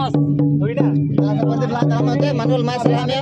Mas. Udah. Seperti belakang oke, Manul Mas Rame.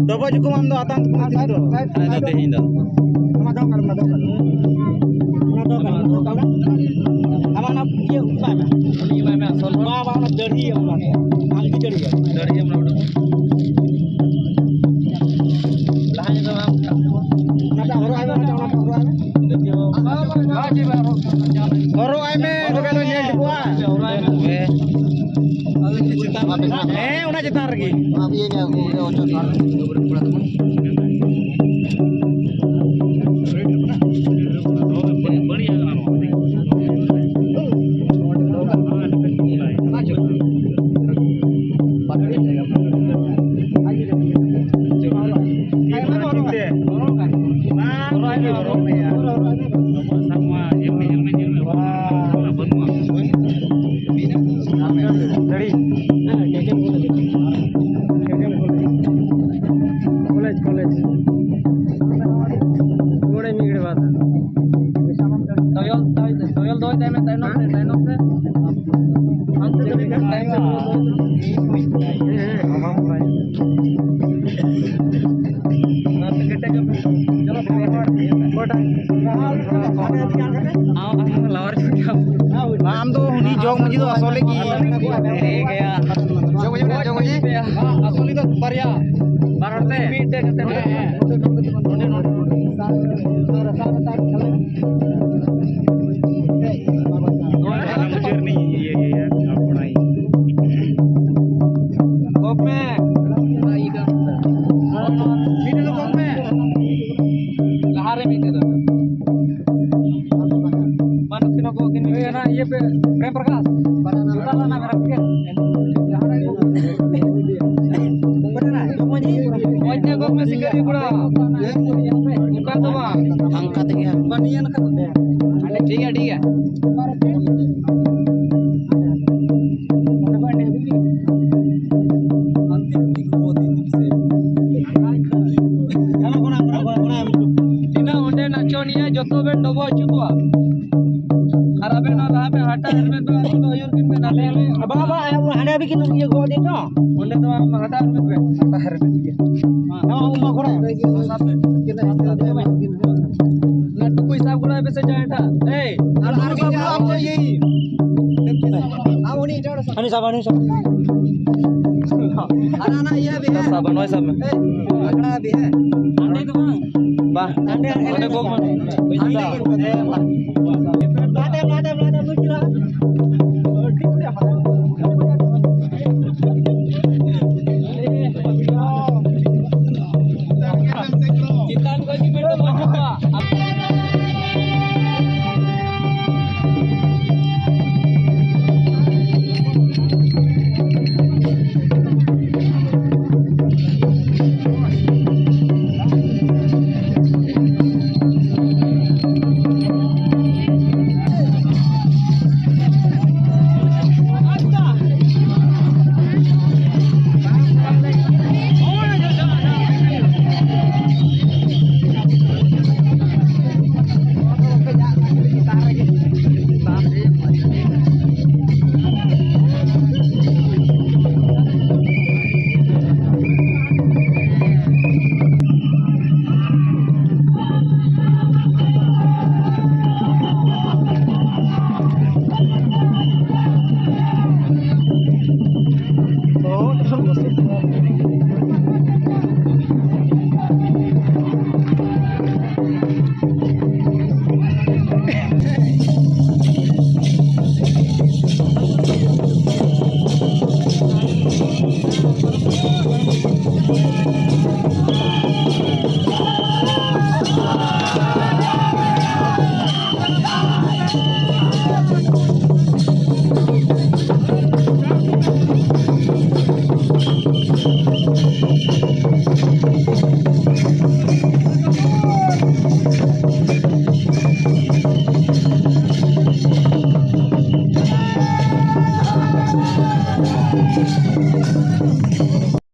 Dapat cukup am do atan ada tehin do amana ye ubana ni ma ma sol ba ba na dari amana al di dari amana lahan do am nada horo ay horo ay me do kalo ye dua una cetar lagi iya nya udah ocon Am tuh ini jong maju tuh asal lagi kayak jong asal itu Barya Barate Prem Prakash juta lah nak rakyat pokoknya gua masih kiri pura bukan tuh bang angkat ya banian kan ठीक है joto ben dobo chukwa arabe na labe hata herme to ayur kin ben ale aba hane bikin ye go din no onde to am hata herme be hata herme dige ha umma khora na to koi sab khora be se jaeta ei ar babu aap yhi awni jod ani sabani sab ana ye bhi hai saban hoy sab mein agna bhi hai ande to bah ande go Ada